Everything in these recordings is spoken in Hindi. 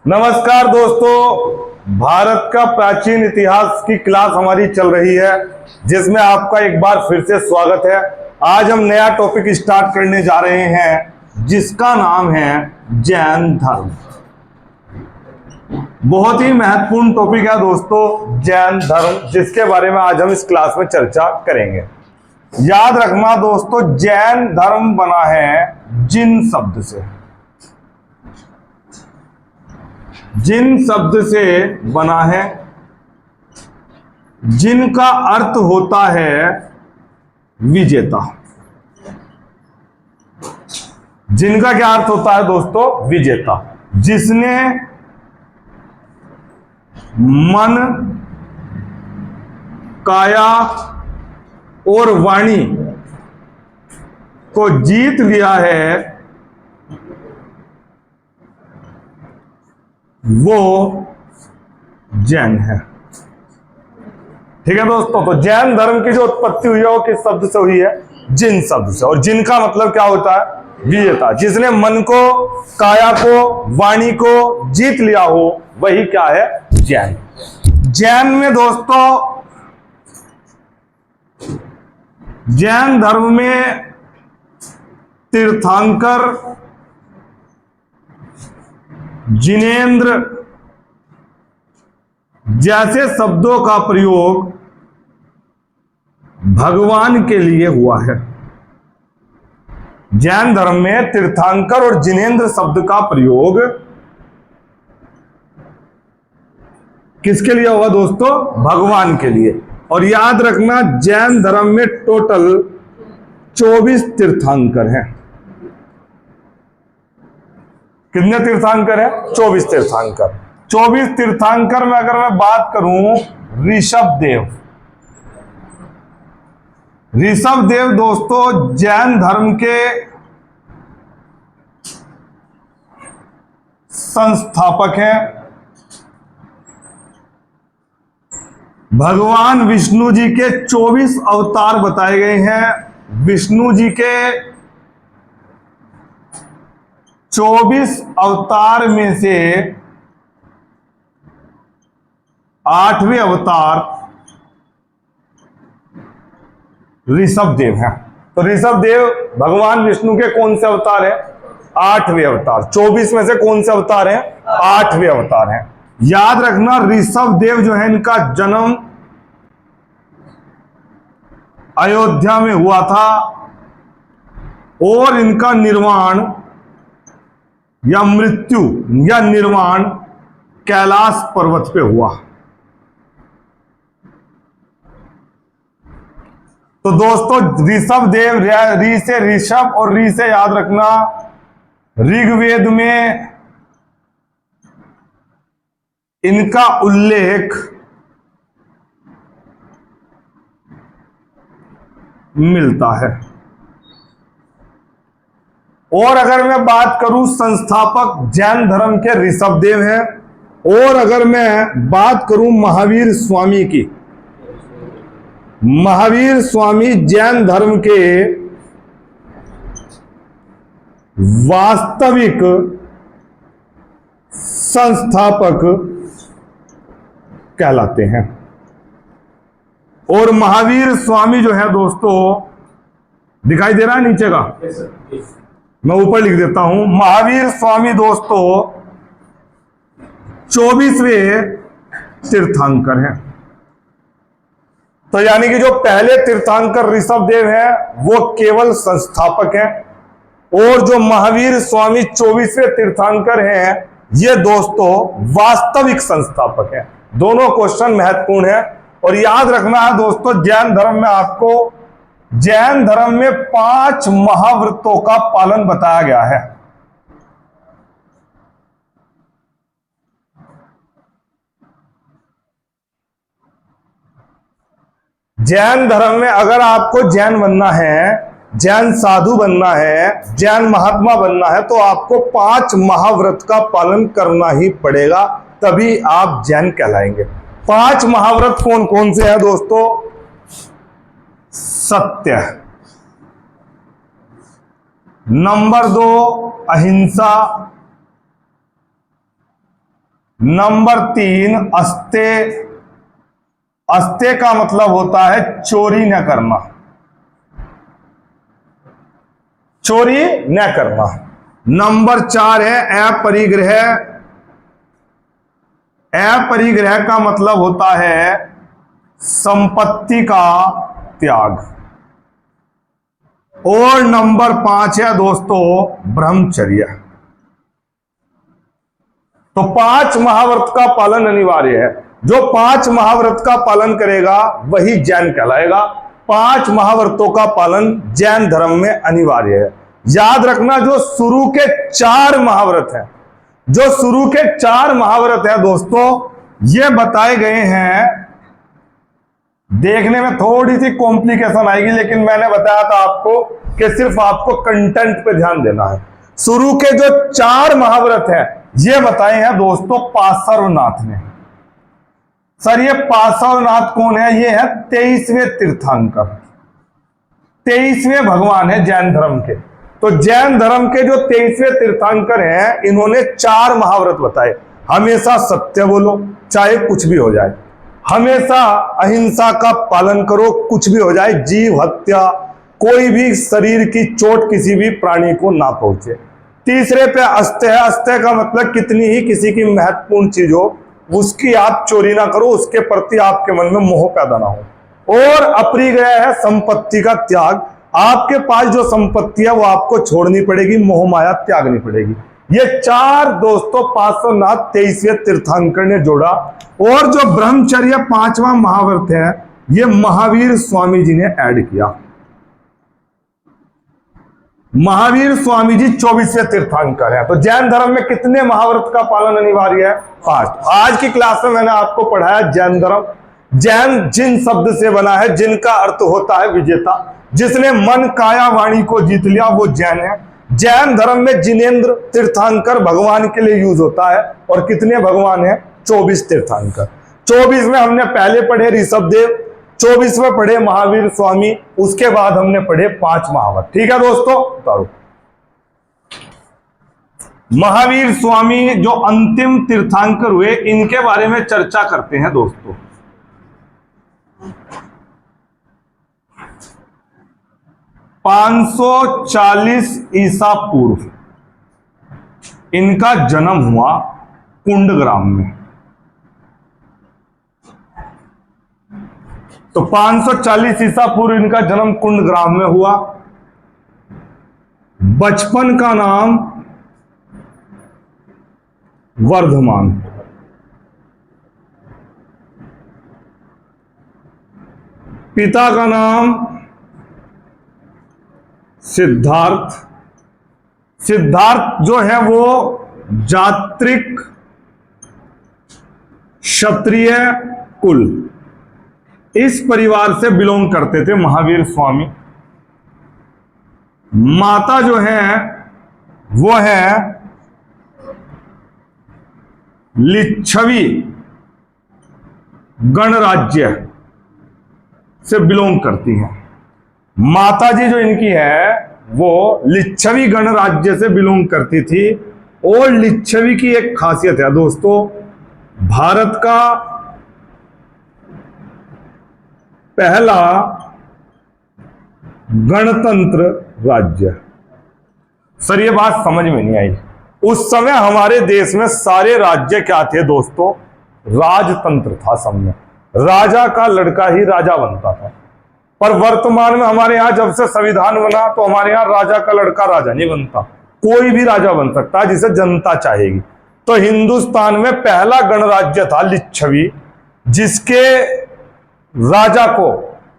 नमस्कार दोस्तों, भारत का प्राचीन इतिहास की क्लास हमारी चल रही है, जिसमें आपका एक बार फिर से स्वागत है। आज हम नया टॉपिक स्टार्ट करने जा रहे हैं, जिसका नाम है जैन धर्म। बहुत ही महत्वपूर्ण टॉपिक है दोस्तों, जैन धर्म, जिसके बारे में आज हम इस क्लास में चर्चा करेंगे। याद रखना दोस्तों, जैन धर्म बना है जिन शब्द से। जिन शब्द से बना है, जिनका अर्थ होता है विजेता। जिनका क्या अर्थ होता है दोस्तों? विजेता। जिसने मन, काया और वाणी को जीत लिया है, वो जैन है। ठीक है दोस्तों, तो जैन धर्म की जो उत्पत्ति हुई है वो किस शब्द से हुई है? जिन शब्द से। और जिन का मतलब क्या होता है? विजेता। जिसने मन को, काया को, वाणी को जीत लिया हो, वही क्या है? जैन। जैन में दोस्तों, जैन धर्म में तीर्थंकर, जिनेंद्र जैसे शब्दों का प्रयोग भगवान के लिए हुआ है। जैन धर्म में तीर्थंकर और जिनेंद्र शब्द का प्रयोग किसके लिए हुआ दोस्तों? भगवान के लिए। और याद रखना, जैन धर्म में टोटल 24 तीर्थंकर हैं। कितने तीर्थंकर है? 24 तीर्थंकर। 24 तीर्थंकर में अगर मैं बात करूं, ऋषभ देव दोस्तों जैन धर्म के संस्थापक हैं। भगवान विष्णु जी के 24 अवतार बताए गए हैं। विष्णु जी के 24 अवतार में से 8वें अवतार ऋषभ देव है। तो ऋषभ देव भगवान विष्णु के कौन से अवतार है? 8वें अवतार। 24 में से कौन से अवतार हैं? 8वें अवतार हैं। याद रखना, ऋषभ देव जो है, इनका जन्म अयोध्या में हुआ था और इनका निर्वाण या मृत्यु या निर्वाण कैलाश पर्वत पे हुआ। तो दोस्तों, ऋषभ देव, ऋ से ऋषभ और ऋ से याद रखना, ऋग्वेद में इनका उल्लेख मिलता है। और अगर मैं बात करूं, संस्थापक जैन धर्म के ऋषभ देव हैं। और अगर मैं बात करूं महावीर स्वामी की, महावीर स्वामी जैन धर्म के वास्तविक संस्थापक कहलाते हैं। और महावीर स्वामी जो है दोस्तों, दिखाई दे रहा है नीचे का? मैं ऊपर लिख देता हूं। महावीर स्वामी दोस्तों 24वें तीर्थंकर हैं। तो यानी कि जो पहले तीर्थंकर ऋषभ देव हैं, वो केवल संस्थापक हैं। और जो महावीर स्वामी 24वें तीर्थंकर हैं, ये दोस्तों वास्तविक संस्थापक हैं। दोनों क्वेश्चन महत्वपूर्ण है। और याद रखना है दोस्तों, जैन धर्म में आपको, जैन धर्म में 5 महाव्रतों का पालन बताया गया है। जैन धर्म में अगर आपको जैन बनना है, जैन साधु बनना है, जैन महात्मा बनना है, तो आपको 5 महाव्रत का पालन करना ही पड़ेगा, तभी आप जैन कहलाएंगे। 5 महाव्रत कौन कौन से हैं दोस्तों? सत्य, नंबर 2 अहिंसा, नंबर 3 अस्ते। अस्ते का मतलब होता है चोरी न करना, चोरी न करना। नंबर 4 है अपरिग्रह। अपरिग्रह का मतलब होता है संपत्ति का त्याग। और नंबर 5 है दोस्तों ब्रह्मचर्य। तो 5 महाव्रत का पालन अनिवार्य है। जो 5 महाव्रत का पालन करेगा वही जैन कहलाएगा। 5 महाव्रतों का पालन जैन धर्म में अनिवार्य है। याद रखना, जो शुरू के 4 महाव्रत हैं, जो शुरू के 4 महाव्रत हैं दोस्तों, ये बताए गए हैं। देखने में थोड़ी सी कॉम्प्लिकेशन आएगी, लेकिन मैंने बताया था आपको कि सिर्फ आपको कंटेंट पे ध्यान देना है। शुरू के जो 4 महाव्रत हैं ये बताए हैं दोस्तों पार्श्वनाथ ने। सर ये पार्श्वनाथ कौन है? ये है 23वें तीर्थंकर, 23वें भगवान है जैन धर्म के। तो जैन धर्म के जो 23वें तीर्थंकर हैं, इन्होंने 4 महाव्रत बताए। हमेशा सत्य बोलो, चाहे कुछ भी हो जाए। हमेशा अहिंसा का पालन करो, कुछ भी हो जाए। जीव हत्या, कोई भी शरीर की चोट किसी भी प्राणी को ना पहुंचे। तीसरे पे अस्त्य है। अस्त्य का मतलब कितनी ही किसी की महत्वपूर्ण चीज हो, उसकी आप चोरी ना करो, उसके प्रति आपके मन में मोह पैदा ना हो। और अपरिग्रह है संपत्ति का त्याग। आपके पास जो संपत्ति है वो आपको छोड़नी पड़ेगी, मोह माया त्यागनी पड़ेगी। ये 4 दोस्तों पार्श्वनाथ 23वें तीर्थंकर ने जोड़ा। और जो ब्रह्मचर्य 5वां महाव्रत है, ये महावीर स्वामी जी ने ऐड किया। महावीर स्वामी जी 24वें तीर्थंकर है। तो जैन धर्म में कितने महाव्रत का पालन अनिवार्य है? 5। आज की क्लास में मैंने आपको पढ़ाया जैन धर्म। जैन जिन शब्द से बना है, जिनका अर्थ होता है विजेता। जिसने मन काया वाणी को जीत लिया वो जैन है। जैन धर्म में जिनेंद्र तीर्थंकर भगवान के लिए यूज होता है। और कितने भगवान है? 24 तीर्थंकर। 24 में हमने पहले पढ़े ऋषभदेव, 24 में पढ़े महावीर स्वामी, उसके बाद हमने पढ़े 5 महाव्रत। ठीक है दोस्तों, उतारो। महावीर स्वामी जो अंतिम तीर्थंकर हुए, इनके बारे में चर्चा करते हैं दोस्तों। (540 ईसा पूर्व) इनका जन्म हुआ कुंडग्राम में। तो 540 ईसा पूर्व इनका जन्म कुंडग्राम में हुआ। बचपन का नाम वर्धमान। पिता का नाम सिद्धार्थ। सिद्धार्थ जो है वो जात्रिक क्षत्रिय कुल, इस परिवार से बिलोंग करते थे महावीर स्वामी। माता जो है वो है लिच्छवी गणराज्य से बिलोंग करती हैं। माता जी जो इनकी है वो लिच्छवी गणराज्य से बिलोंग करती थी। और लिच्छवी की एक खासियत है दोस्तों, भारत का पहला गणतंत्र राज्य। सर ये बात समझ में नहीं आई। उस समय हमारे देश में सारे राज्य क्या थे दोस्तों? राजतंत्र था सब में। राजा का लड़का ही राजा बनता था। पर वर्तमान में हमारे यहां जब से संविधान बना तो हमारे यहां राजा का लड़का राजा नहीं बनता, कोई भी राजा बन सकता है जिसे जनता चाहेगी। तो हिंदुस्तान में पहला गणराज्य था लिच्छवी, जिसके राजा को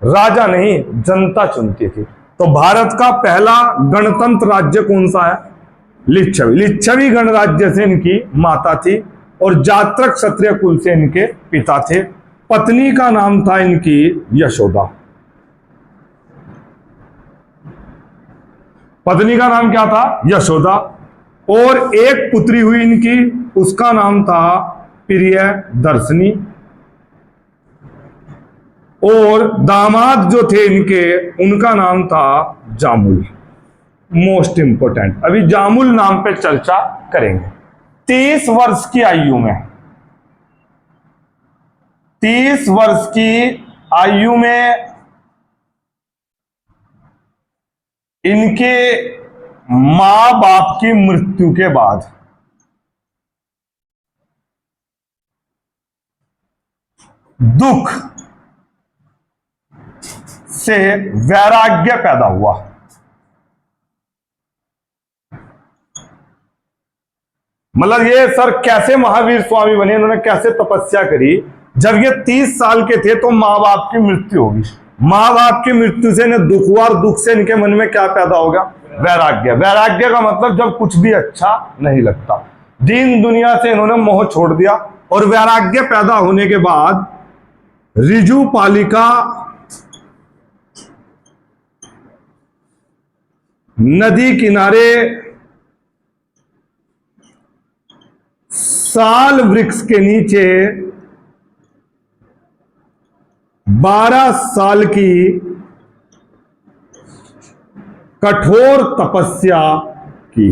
राजा नहीं जनता चुनती थी। तो भारत का पहला गणतंत्र राज्य कौन सा है? लिच्छवी। लिच्छवी गणराज्य से इनकी माता थी और जात्रक क्षत्रिय कुल से इनके पिता थे। पत्नी का नाम था इनकी यशोदा। पत्नी का नाम क्या था? यशोदा। और एक पुत्री हुई इनकी, उसका नाम था प्रियदर्शनी। और दामाद जो थे इनके, उनका नाम था जामुल। मोस्ट इंपोर्टेंट, अभी जामुल नाम पे चर्चा करेंगे। 30 वर्ष की आयु में 30 वर्ष की आयु में इनके मां बाप की मृत्यु के बाद दुख से वैराग्य पैदा हुआ। मतलब ये सर कैसे महावीर स्वामी बने, इन्होंने कैसे तपस्या करी? जब ये 30 साल के थे तो मां बाप की मृत्यु होगी। मां बाप की मृत्यु से इन्हें दुख हुआ, और दुख से इनके मन में क्या पैदा होगा? वैराग्य। वैराग्य का मतलब जब कुछ भी अच्छा नहीं लगता, दीन दुनिया से इन्होंने मोह छोड़ दिया, और वैराग्य पैदा होने के बाद ऋजुपालिका नदी किनारे साल वृक्ष के नीचे 12 साल की कठोर तपस्या की।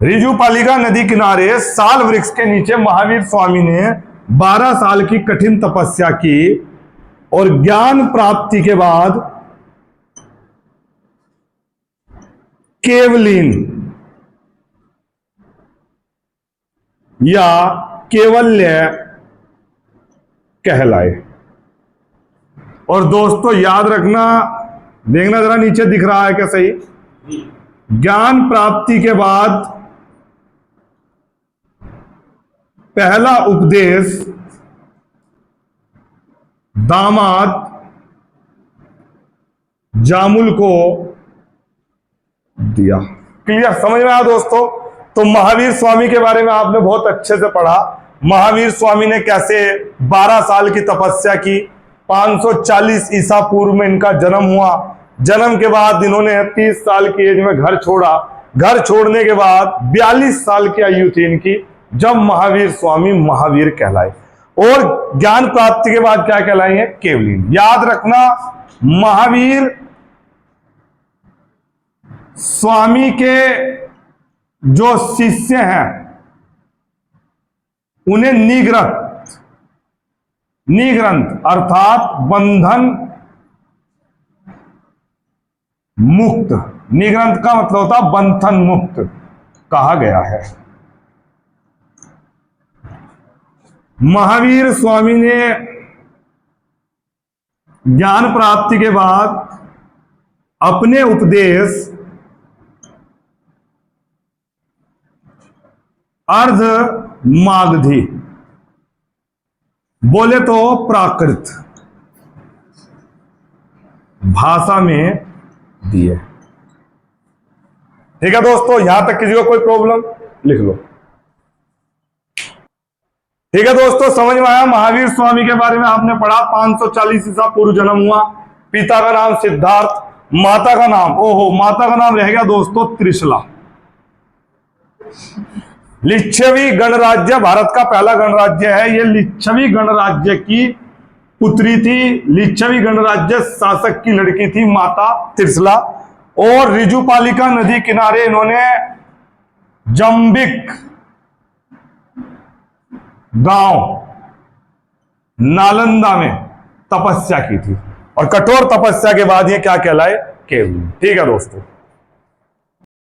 ऋजुपालिका नदी किनारे साल वृक्ष के नीचे महावीर स्वामी ने 12 साल की कठिन तपस्या की, और ज्ञान प्राप्ति के बाद केवलीन या केवल्य कहलाए। और दोस्तों याद रखना, देखना जरा नीचे दिख रहा है क्या सही? ज्ञान प्राप्ति के बाद पहला उपदेश दामाद जामुल को दिया। क्लियर? समझ में आया दोस्तों? तो महावीर स्वामी के बारे में आपने बहुत अच्छे से पढ़ा। महावीर स्वामी ने कैसे 12 साल की तपस्या की। 540 ईसा पूर्व में इनका जन्म हुआ। जन्म के बाद इन्होंने 30 साल की एज में घर छोड़ा। घर छोड़ने के बाद 42 साल की आयु थी इनकी जब महावीर स्वामी महावीर कहलाए। और ज्ञान प्राप्ति के बाद क्या कहलाएंगे? केवलीन। याद रखना, महावीर स्वामी के जो शिष्य हैं उन्हें निग्रंथ अर्थात बंधन मुक्त, निग्रंथ का मतलब होता बंधन मुक्त कहा गया है। महावीर स्वामी ने ज्ञान प्राप्ति के बाद अपने उपदेश अर्ध मागधी, बोले तो प्राकृत भाषा में दिए। ठीक है दोस्तों, यहां तक किसी को कोई प्रॉब्लम? लिख लो। ठीक है दोस्तों, समझ में आया? महावीर स्वामी के बारे में आपने पढ़ा। 540 ईसा पूर्व जन्म हुआ। पिता का नाम सिद्धार्थ, माता का नाम, ओहो माता का नाम रह गया दोस्तों त्रिशला। लिच्छवी गणराज्य भारत का पहला गणराज्य है। यह लिच्छवी गणराज्य की पुत्री थी। लिच्छवी गणराज्य शासक की लड़की थी माता त्रिशला। और ऋजुपालिका नदी किनारे इन्होंने जंबिक गांव नालंदा में तपस्या की थी। और कठोर तपस्या के बाद ये क्या कहलाए? केवली। ठीक है दोस्तों।